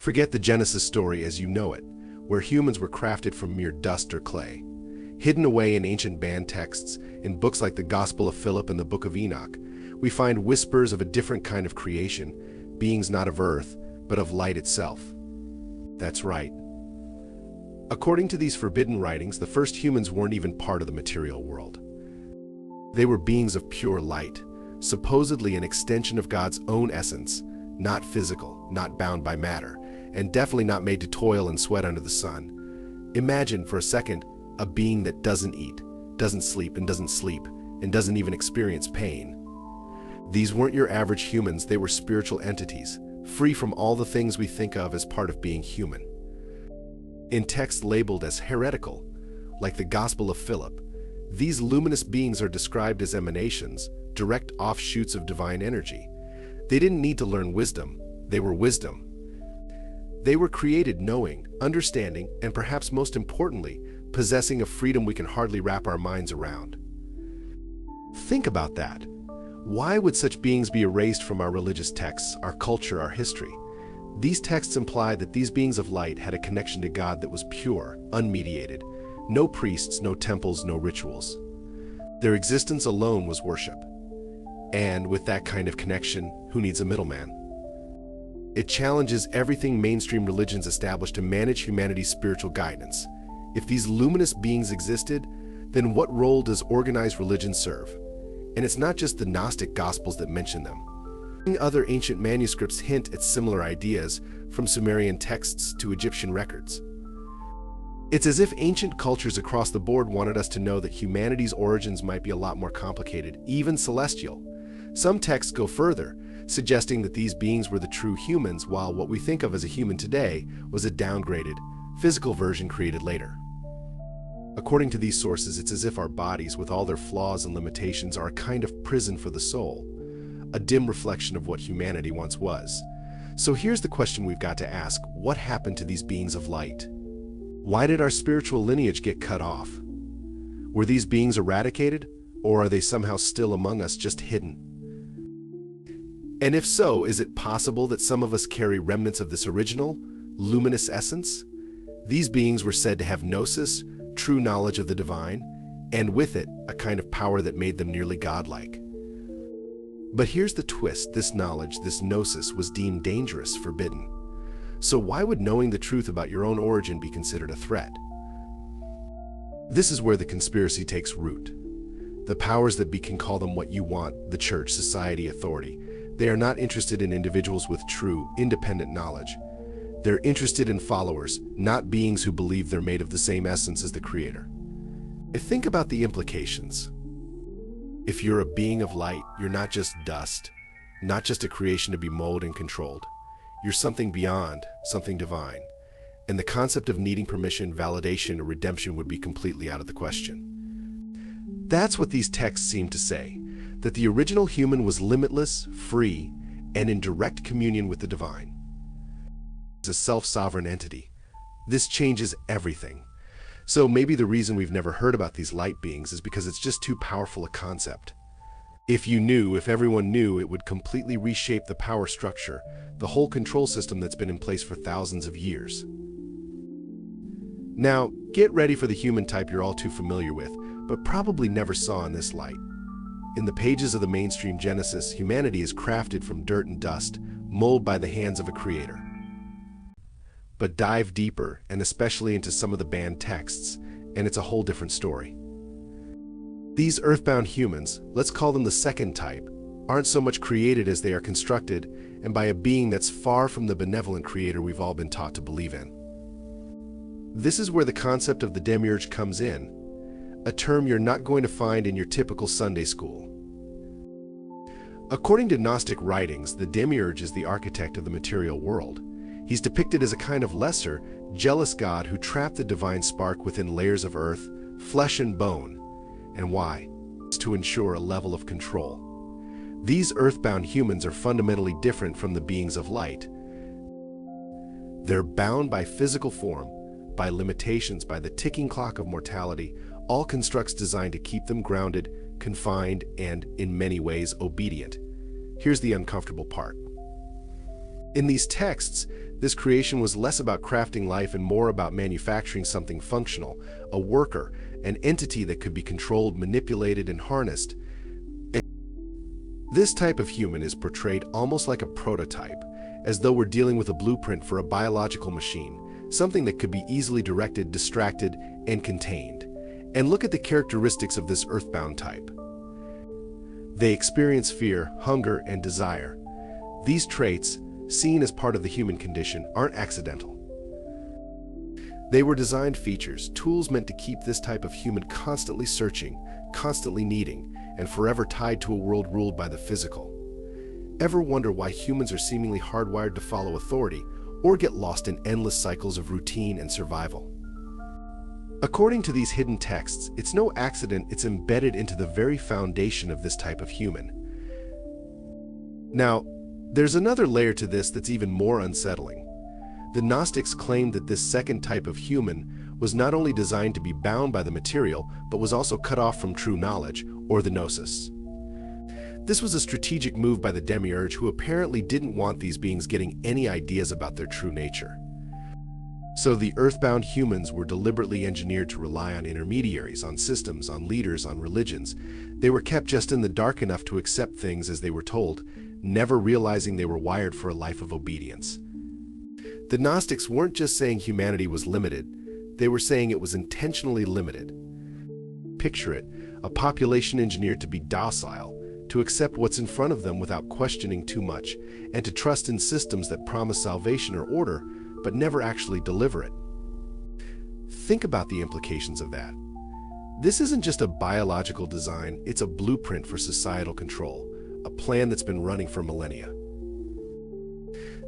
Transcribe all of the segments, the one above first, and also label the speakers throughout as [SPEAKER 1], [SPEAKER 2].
[SPEAKER 1] Forget the Genesis story as you know it, where humans were crafted from mere dust or clay. Hidden away in ancient banned texts, in books like the Gospel of Philip and the Book of Enoch, we find whispers of a different kind of creation, beings not of earth, but of light itself. That's right. According to these forbidden writings, the first humans weren't even part of the material world. They were beings of pure light, supposedly an extension of God's own essence, not physical, not bound by matter, and definitely not made to toil and sweat under the sun. Imagine for a second a being that doesn't eat, doesn't sleep, and doesn't even experience pain. These weren't your average humans, they were spiritual entities, free from all the things we think of as part of being human. In texts labeled as heretical, like the Gospel of Philip, these luminous beings are described as emanations, direct offshoots of divine energy. They didn't need to learn wisdom, they were wisdom. They were created knowing, understanding, and perhaps most importantly, possessing a freedom we can hardly wrap our minds around. Think about that. Why would such beings be erased from our religious texts, our culture, our history? These texts imply that these beings of light had a connection to God that was pure, unmediated. No priests, no temples, no rituals. Their existence alone was worship. And with that kind of connection, who needs a middleman? It challenges everything mainstream religions establish to manage humanity's spiritual guidance. If these luminous beings existed, then what role does organized religion serve? And it's not just the Gnostic Gospels that mention them. Other ancient manuscripts hint at similar ideas, from Sumerian texts to Egyptian records. It's as if ancient cultures across the board wanted us to know that humanity's origins might be a lot more complicated, even celestial. Some texts go further, suggesting that these beings were the true humans, while what we think of as a human today was a downgraded, physical version created later. According to these sources, it's as if our bodies, with all their flaws and limitations, are a kind of prison for the soul, a dim reflection of what humanity once was. So here's the question we've got to ask: what happened to these beings of light? Why did our spiritual lineage get cut off? Were these beings eradicated, or are they somehow still among us, just hidden? And if so, is it possible that some of us carry remnants of this original, luminous essence? These beings were said to have gnosis, true knowledge of the divine, and with it, a kind of power that made them nearly godlike. But here's the twist: this knowledge, this gnosis, was deemed dangerous, forbidden. So why would knowing the truth about your own origin be considered a threat? This is where the conspiracy takes root. The powers that be, can call them what you want, the church, society, authority. They are not interested in individuals with true, independent knowledge. They're interested in followers, not beings who believe they're made of the same essence as the Creator. Think about the implications. If you're a being of light, you're not just dust, not just a creation to be molded and controlled. You're something beyond, something divine. And the concept of needing permission, validation, or redemption would be completely out of the question. That's what these texts seem to say, that the original human was limitless, free, and in direct communion with the divine. As a self-sovereign entity, this changes everything. So maybe the reason we've never heard about these light beings is because it's just too powerful a concept. If everyone knew, it would completely reshape the power structure, the whole control system that's been in place for thousands of years. Now, get ready for the human type you're all too familiar with, but probably never saw in this light. In the pages of the mainstream Genesis, humanity is crafted from dirt and dust, molded by the hands of a creator. But dive deeper, and especially into some of the banned texts, and it's a whole different story. These earthbound humans, let's call them the second type, aren't so much created as they are constructed, and by a being that's far from the benevolent creator we've all been taught to believe in. This is where the concept of the demiurge comes in, a term you're not going to find in your typical Sunday school. According to Gnostic writings, the demiurge is the architect of the material world. He's depicted as a kind of lesser, jealous god who trapped the divine spark within layers of earth, flesh and bone. And why? It's to ensure a level of control. These earthbound humans are fundamentally different from the beings of light. They're bound by physical form, by limitations, by the ticking clock of mortality, all constructs designed to keep them grounded, confined, and, in many ways, obedient. Here's the uncomfortable part. In these texts, This creation was less about crafting life and more about manufacturing something functional, a worker, an entity that could be controlled, manipulated, and harnessed. This type of human is portrayed almost like a prototype, as though we're dealing with a blueprint for a biological machine, something that could be easily directed, distracted, and contained. And look at the characteristics of this earthbound type. They experience fear, hunger, and desire. These traits, seen as part of the human condition, aren't accidental. They were designed features, tools meant to keep this type of human constantly searching, constantly needing, and forever tied to a world ruled by the physical. Ever wonder why humans are seemingly hardwired to follow authority or get lost in endless cycles of routine and survival? According to these hidden texts, it's no accident it's embedded into the very foundation of this type of human. Now, there's another layer to this that's even more unsettling. The Gnostics claimed that this second type of human was not only designed to be bound by the material, but was also cut off from true knowledge, or the gnosis. This was a strategic move by the Demiurge, who apparently didn't want these beings getting any ideas about their true nature. So the earthbound humans were deliberately engineered to rely on intermediaries, on systems, on leaders, on religions. They were kept just in the dark enough to accept things as they were told, never realizing they were wired for a life of obedience. The Gnostics weren't just saying humanity was limited, they were saying it was intentionally limited. Picture it, a population engineered to be docile, to accept what's in front of them without questioning too much, and to trust in systems that promise salvation or order, but never actually deliver it. Think about the implications of that. This isn't just a biological design, it's a blueprint for societal control, a plan that's been running for millennia.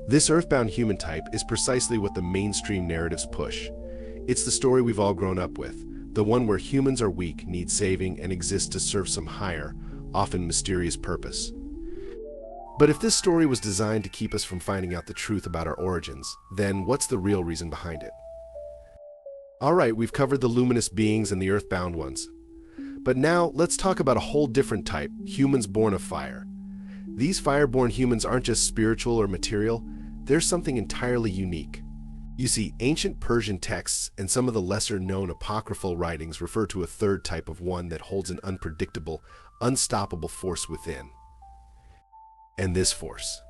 [SPEAKER 1] This earthbound human type is precisely what the mainstream narratives push. It's the story we've all grown up with, the one where humans are weak, need saving, and exist to serve some higher, often mysterious purpose. But if this story was designed to keep us from finding out the truth about our origins, then what's the real reason behind it? Alright, we've covered the luminous beings and the earthbound ones. But now, let's talk about a whole different type, humans born of fire. These fire-born humans aren't just spiritual or material, they're something entirely unique. You see, ancient Persian texts and some of the lesser-known apocryphal writings refer to a third type of one that holds an unpredictable, unstoppable force within. And this force.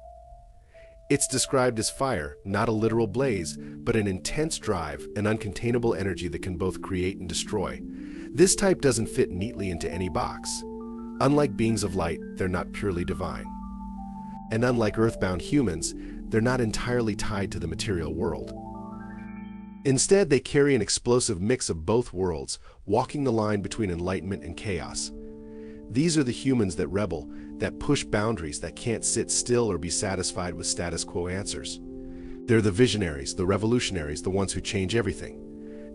[SPEAKER 1] It's described as fire, not a literal blaze, but an intense drive, an uncontainable energy that can both create and destroy. This type doesn't fit neatly into any box. Unlike beings of light, they're not purely divine. And unlike earthbound humans, they're not entirely tied to the material world. Instead, they carry an explosive mix of both worlds, walking the line between enlightenment and chaos. These are the humans that rebel, that push boundaries, that can't sit still or be satisfied with status quo answers. They're the visionaries, the revolutionaries, the ones who change everything.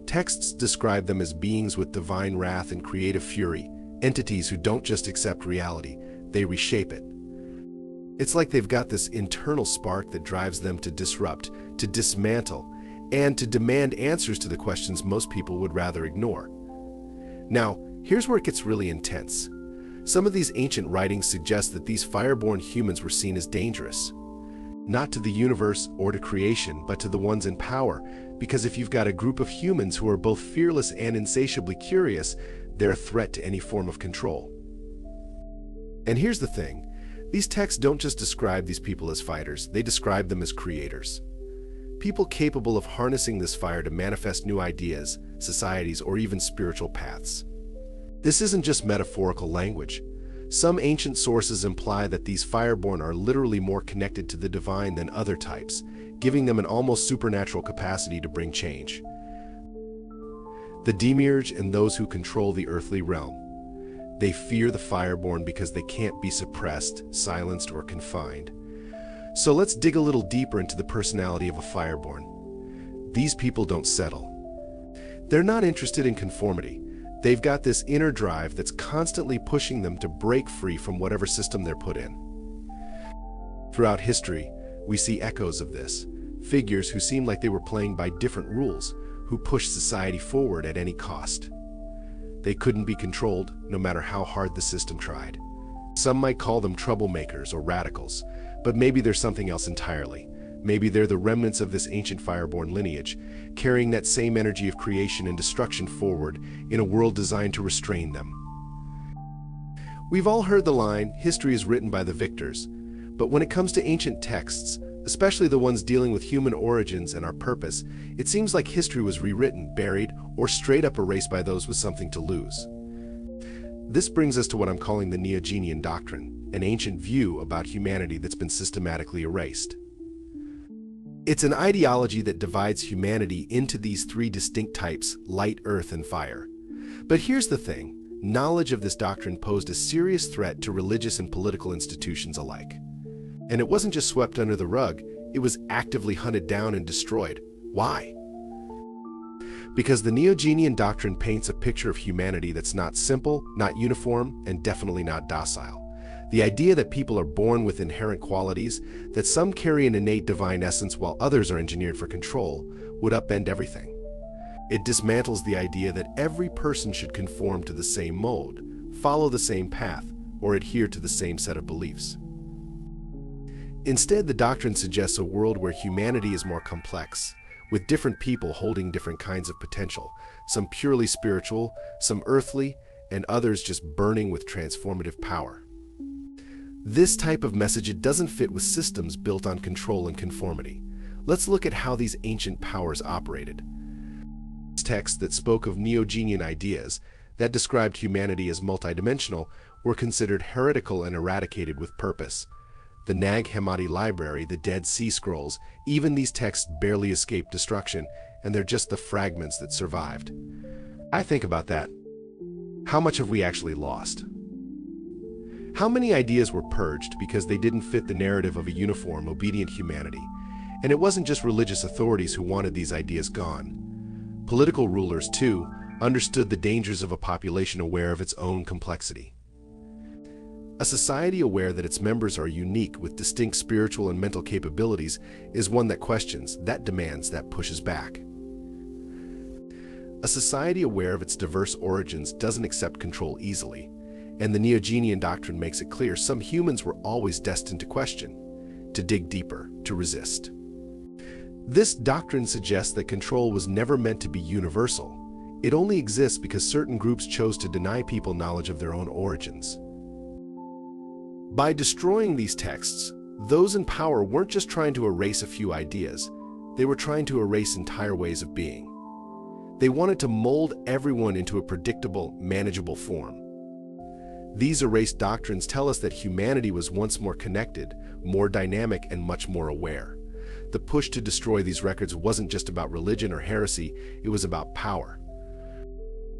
[SPEAKER 1] Texts describe them as beings with divine wrath and creative fury, entities who don't just accept reality, they reshape it. It's like they've got this internal spark that drives them to disrupt, to dismantle, and to demand answers to the questions most people would rather ignore. Now, here's where it gets really intense. Some of these ancient writings suggest that these fire-born humans were seen as dangerous. Not to the universe or to creation, but to the ones in power, because if you've got a group of humans who are both fearless and insatiably curious, they're a threat to any form of control. And here's the thing. These texts don't just describe these people as fighters, they describe them as creators. People capable of harnessing this fire to manifest new ideas, societies, or even spiritual paths. This isn't just metaphorical language. Some ancient sources imply that these fireborn are literally more connected to the divine than other types, giving them an almost supernatural capacity to bring change. The Demiurge and those who control the earthly realm. They fear the fireborn because they can't be suppressed, silenced, or confined. So let's dig a little deeper into the personality of a fireborn. These people don't settle. They're not interested in conformity. They've got this inner drive that's constantly pushing them to break free from whatever system they're put in. Throughout history, we see echoes of this. Figures who seem like they were playing by different rules, who pushed society forward at any cost. They couldn't be controlled, no matter how hard the system tried. Some might call them troublemakers or radicals, but maybe there's something else entirely. Maybe they're the remnants of this ancient fireborn lineage, carrying that same energy of creation and destruction forward in a world designed to restrain them. We've all heard the line, history is written by the victors, but when it comes to ancient texts, especially the ones dealing with human origins and our purpose, it seems like history was rewritten, buried, or straight up erased by those with something to lose. This brings us to what I'm calling the Neogenian doctrine, an ancient view about humanity that's been systematically erased. It's an ideology that divides humanity into these three distinct types: light, earth, and fire. But here's the thing. Knowledge of this doctrine posed a serious threat to religious and political institutions alike. And it wasn't just swept under the rug, it was actively hunted down and destroyed. Why? Because the Neogenian doctrine paints a picture of humanity that's not simple, not uniform, and definitely not docile. The idea that people are born with inherent qualities, that some carry an innate divine essence while others are engineered for control, would upend everything. It dismantles the idea that every person should conform to the same mold, follow the same path, or adhere to the same set of beliefs. Instead, the doctrine suggests a world where humanity is more complex, with different people holding different kinds of potential, some purely spiritual, some earthly, and others just burning with transformative power. This type of message, it doesn't fit with systems built on control and conformity. Let's look at how these ancient powers operated. Texts that spoke of Neogenian ideas, that described humanity as multidimensional, were considered heretical and eradicated with purpose. The Nag Hammadi library, the Dead Sea Scrolls, even these texts barely escaped destruction, and they're just the fragments that survived. I think about that. How much have we actually lost? How many ideas were purged because they didn't fit the narrative of a uniform, obedient humanity? And it wasn't just religious authorities who wanted these ideas gone. Political rulers, too, understood the dangers of a population aware of its own complexity. A society aware that its members are unique with distinct spiritual and mental capabilities is one that questions, that demands, that pushes back. A society aware of its diverse origins doesn't accept control easily, and the Neogenian doctrine makes it clear some humans were always destined to question, to dig deeper, to resist. This doctrine suggests that control was never meant to be universal. It only exists because certain groups chose to deny people knowledge of their own origins. By destroying these texts, those in power weren't just trying to erase a few ideas, they were trying to erase entire ways of being. They wanted to mold everyone into a predictable, manageable form. These erased doctrines tell us that humanity was once more connected, more dynamic, and much more aware. The push to destroy these records wasn't just about religion or heresy, it was about power.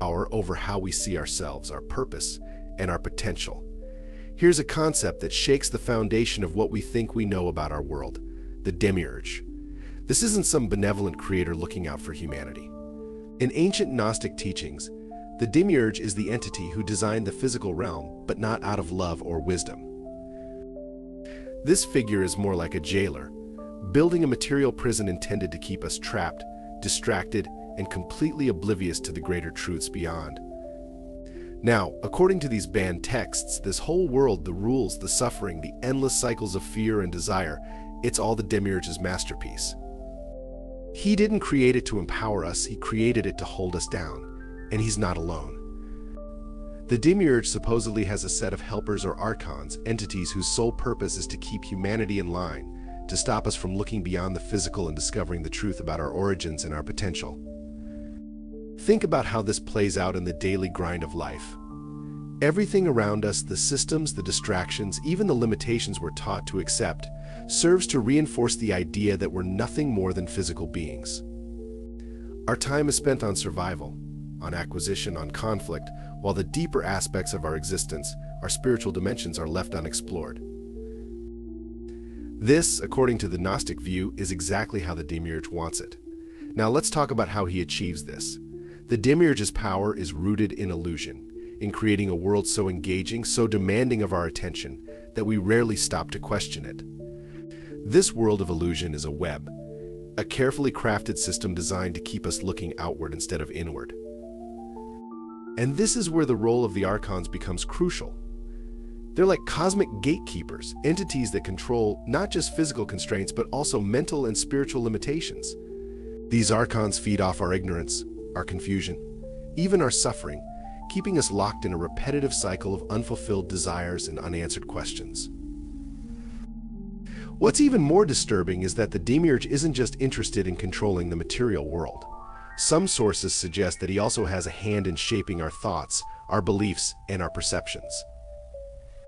[SPEAKER 1] Power over how we see ourselves, our purpose, and our potential. Here's a concept that shakes the foundation of what we think we know about our world: the demiurge. This isn't some benevolent creator looking out for humanity. In ancient Gnostic teachings, the demiurge is the entity who designed the physical realm, but not out of love or wisdom. This figure is more like a jailer, building a material prison intended to keep us trapped, distracted, and completely oblivious to the greater truths beyond. Now, according to these banned texts, this whole world, the rules, the suffering, the endless cycles of fear and desire, it's all the demiurge's masterpiece. He didn't create it to empower us, he created it to hold us down. And he's not alone. The demiurge supposedly has a set of helpers or archons, entities whose sole purpose is to keep humanity in line, to stop us from looking beyond the physical and discovering the truth about our origins and our potential. Think about how this plays out in the daily grind of life. Everything around us, the systems, the distractions, even the limitations we're taught to accept, serves to reinforce the idea that we're nothing more than physical beings. Our time is spent on survival, on acquisition, on conflict, while the deeper aspects of our existence, our spiritual dimensions, are left unexplored. This, according to the Gnostic view, is exactly how the demiurge wants it. Now let's talk about how he achieves this. The demiurge's power is rooted in illusion, in creating a world so engaging, so demanding of our attention, that we rarely stop to question it. This world of illusion is a web, a carefully crafted system designed to keep us looking outward instead of inward. And this is where the role of the archons becomes crucial. They're like cosmic gatekeepers, entities that control not just physical constraints but also mental and spiritual limitations. These archons feed off our ignorance, our confusion, even our suffering, keeping us locked in a repetitive cycle of unfulfilled desires and unanswered questions. What's even more disturbing is that the Demiurge isn't just interested in controlling the material world. Some sources suggest that he also has a hand in shaping our thoughts, our beliefs, and our perceptions.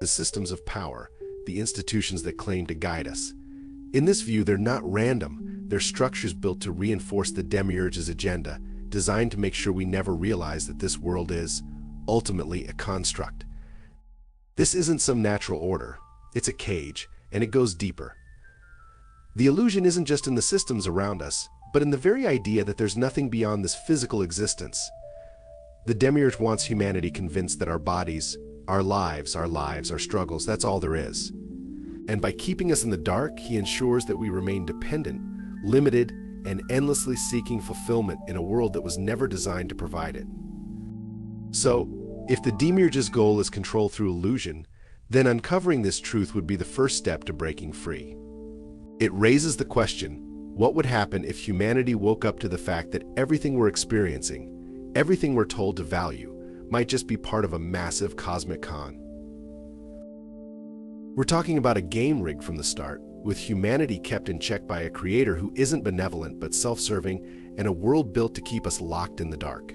[SPEAKER 1] The systems of power, the institutions that claim to guide us. In this view, they're not random. They're structures built to reinforce the Demiurge's agenda, designed to make sure we never realize that this world is, ultimately, a construct. This isn't some natural order. It's a cage, and it goes deeper. The illusion isn't just in the systems around us, but in the very idea that there's nothing beyond this physical existence. The Demiurge wants humanity convinced that our bodies, our lives, our struggles, that's all there is. And by keeping us in the dark, he ensures that we remain dependent, limited, and endlessly seeking fulfillment in a world that was never designed to provide it. So, if the Demiurge's goal is control through illusion, then uncovering this truth would be the first step to breaking free. It raises the question, what would happen if humanity woke up to the fact that everything we're experiencing, everything we're told to value, might just be part of a massive cosmic con? We're talking about a game rigged from the start, with humanity kept in check by a creator who isn't benevolent but self-serving, and a world built to keep us locked in the dark.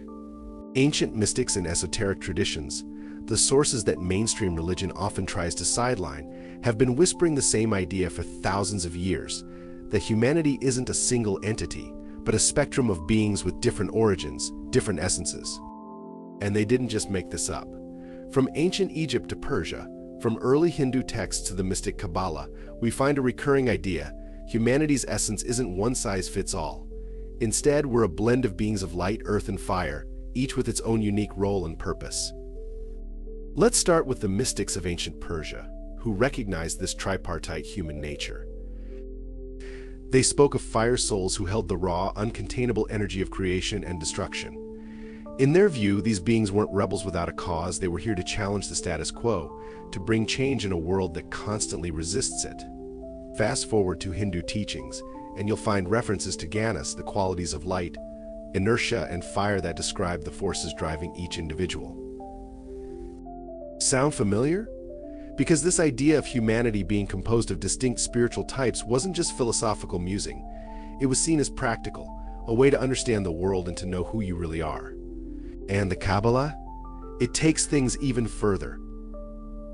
[SPEAKER 1] Ancient mystics and esoteric traditions, the sources that mainstream religion often tries to sideline, have been whispering the same idea for thousands of years, that humanity isn't a single entity, but a spectrum of beings with different origins, different essences. And they didn't just make this up. From ancient Egypt to Persia, from early Hindu texts to the mystic Kabbalah, we find a recurring idea: humanity's essence isn't one size fits all. Instead, we're a blend of beings of light, earth, and fire, each with its own unique role and purpose. Let's start with the mystics of ancient Persia, who recognized this tripartite human nature. They spoke of fire souls who held the raw, uncontainable energy of creation and destruction. In their view, these beings weren't rebels without a cause. They were here to challenge the status quo, to bring change in a world that constantly resists it. Fast forward to Hindu teachings, and you'll find references to Ganas, the qualities of light, inertia, and fire that describe the forces driving each individual. Sound familiar? Because this idea of humanity being composed of distinct spiritual types wasn't just philosophical musing. It was seen as practical, a way to understand the world and to know who you really are. And the Kabbalah? It takes things even further.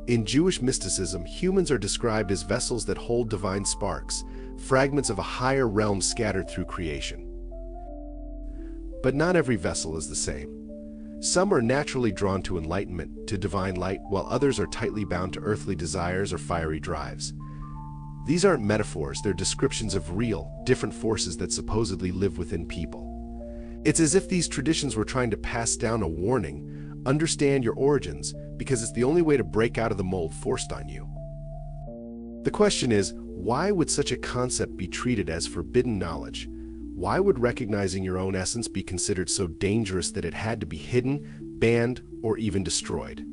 [SPEAKER 1] In Jewish mysticism, humans are described as vessels that hold divine sparks, fragments of a higher realm scattered through creation. But not every vessel is the same. Some are naturally drawn to enlightenment, to divine light, while others are tightly bound to earthly desires or fiery drives. These aren't metaphors, they're descriptions of real, different forces that supposedly live within people. It's as if these traditions were trying to pass down a warning: understand your origins, because it's the only way to break out of the mold forced on you. The question is, why would such a concept be treated as forbidden knowledge? Why would recognizing your own essence be considered so dangerous that it had to be hidden, banned, or even destroyed?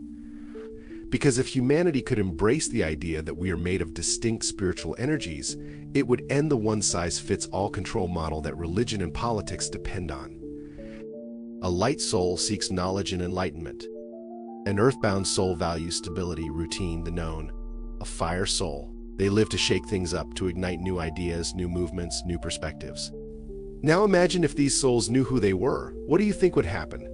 [SPEAKER 1] Because if humanity could embrace the idea that we are made of distinct spiritual energies, it would end the one-size-fits-all control model that religion and politics depend on. A light soul seeks knowledge and enlightenment. An earthbound soul values stability, routine, the known. A fire soul, they live to shake things up, to ignite new ideas, new movements, new perspectives. Now imagine if these souls knew who they were. What do you think would happen?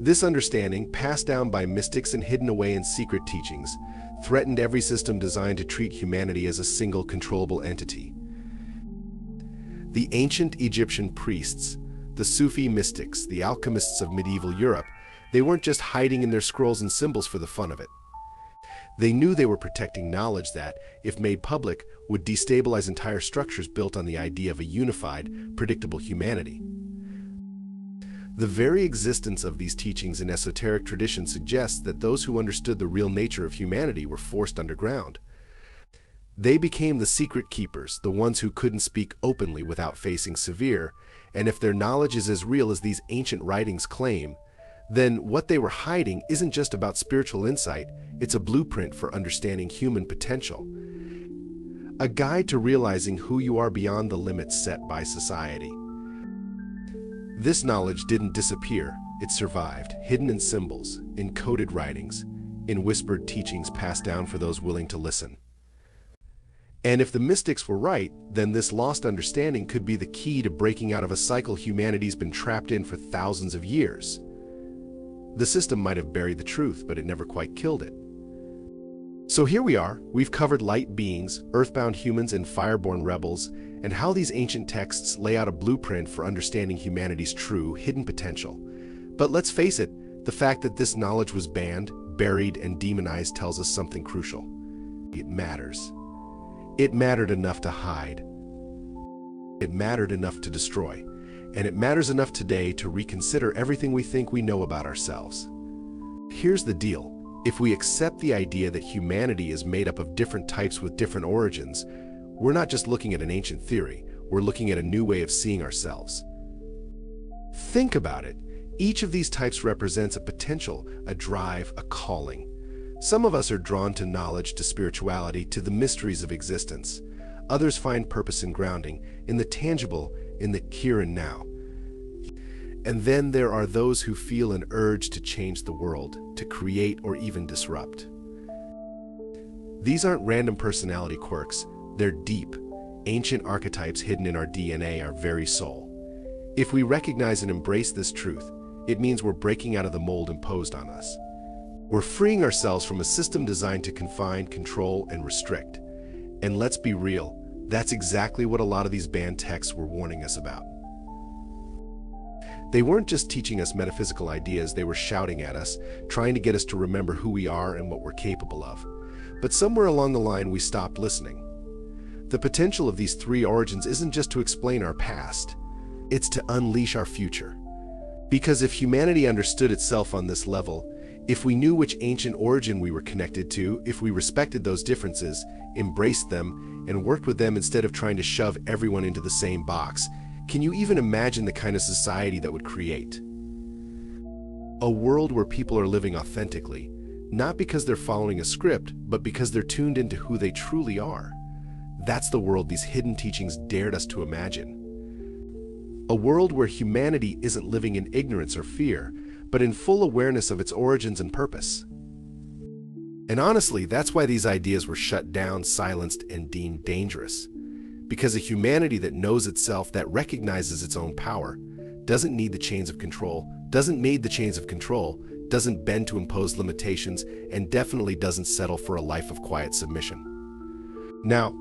[SPEAKER 1] This understanding, passed down by mystics and hidden away in secret teachings, threatened every system designed to treat humanity as a single controllable entity. The ancient Egyptian priests, the Sufi mystics, the alchemists of medieval Europe, they weren't just hiding in their scrolls and symbols for the fun of it. They knew they were protecting knowledge that, if made public, would destabilize entire structures built on the idea of a unified, predictable humanity. The very existence of these teachings in esoteric tradition suggests that those who understood the real nature of humanity were forced underground. They became the secret keepers, the ones who couldn't speak openly without facing severe, and if their knowledge is as real as these ancient writings claim, then what they were hiding isn't just about spiritual insight, it's a blueprint for understanding human potential. A guide to realizing who you are beyond the limits set by society. This knowledge didn't disappear, it survived, hidden in symbols, in coded writings, in whispered teachings passed down for those willing to listen. And if the mystics were right, then this lost understanding could be the key to breaking out of a cycle humanity's been trapped in for thousands of years. The system might have buried the truth, but it never quite killed it. So here we are, we've covered light beings, earthbound humans, and fireborn rebels, and how these ancient texts lay out a blueprint for understanding humanity's true, hidden potential. But let's face it, the fact that this knowledge was banned, buried, and demonized tells us something crucial. It matters. It mattered enough to hide. It mattered enough to destroy. And it matters enough today to reconsider everything we think we know about ourselves. Here's the deal. If we accept the idea that humanity is made up of different types with different origins, we're not just looking at an ancient theory, we're looking at a new way of seeing ourselves. Think about it. Each of these types represents a potential, a drive, a calling. Some of us are drawn to knowledge, to spirituality, to the mysteries of existence. Others find purpose and grounding in the tangible, in the here and now. And then there are those who feel an urge to change the world, to create or even disrupt. These aren't random personality quirks, they're deep, ancient archetypes hidden in our DNA, our very soul. If we recognize and embrace this truth, it means we're breaking out of the mold imposed on us. We're freeing ourselves from a system designed to confine, control, and restrict. And let's be real, that's exactly what a lot of these banned texts were warning us about. They weren't just teaching us metaphysical ideas, they were shouting at us, trying to get us to remember who we are and what we're capable of. But somewhere along the line, we stopped listening. The potential of these three origins isn't just to explain our past, it's to unleash our future. Because if humanity understood itself on this level, if we knew which ancient origin we were connected to, if we respected those differences, embraced them, and worked with them instead of trying to shove everyone into the same box, can you even imagine the kind of society that would create? A world where people are living authentically, not because they're following a script, but because they're tuned into who they truly are. That's the world these hidden teachings dared us to imagine. A world where humanity isn't living in ignorance or fear, but in full awareness of its origins and purpose. And honestly, that's why these ideas were shut down, silenced, and deemed dangerous. Because a humanity that knows itself, that recognizes its own power, doesn't need the chains of control, doesn't bend to impose limitations, and definitely doesn't settle for a life of quiet submission. Now,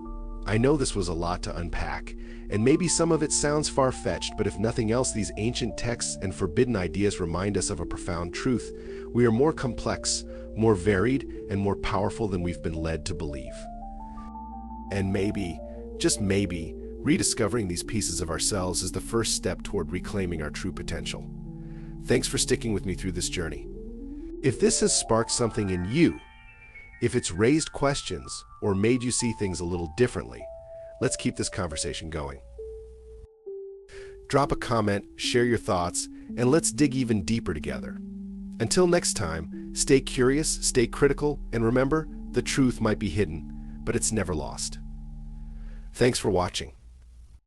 [SPEAKER 1] I know this was a lot to unpack, and maybe some of it sounds far-fetched, but if nothing else, these ancient texts and forbidden ideas remind us of a profound truth. We are more complex, more varied, and more powerful than we've been led to believe. And maybe, just maybe, rediscovering these pieces of ourselves is the first step toward reclaiming our true potential. Thanks for sticking with me through this journey. If this has sparked something in you, if it's raised questions or made you see things a little differently, let's keep this conversation going. Drop a comment, share your thoughts, and let's dig even deeper together. Until next time, stay curious, stay critical, and remember, the truth might be hidden, but it's never lost. Thanks for watching.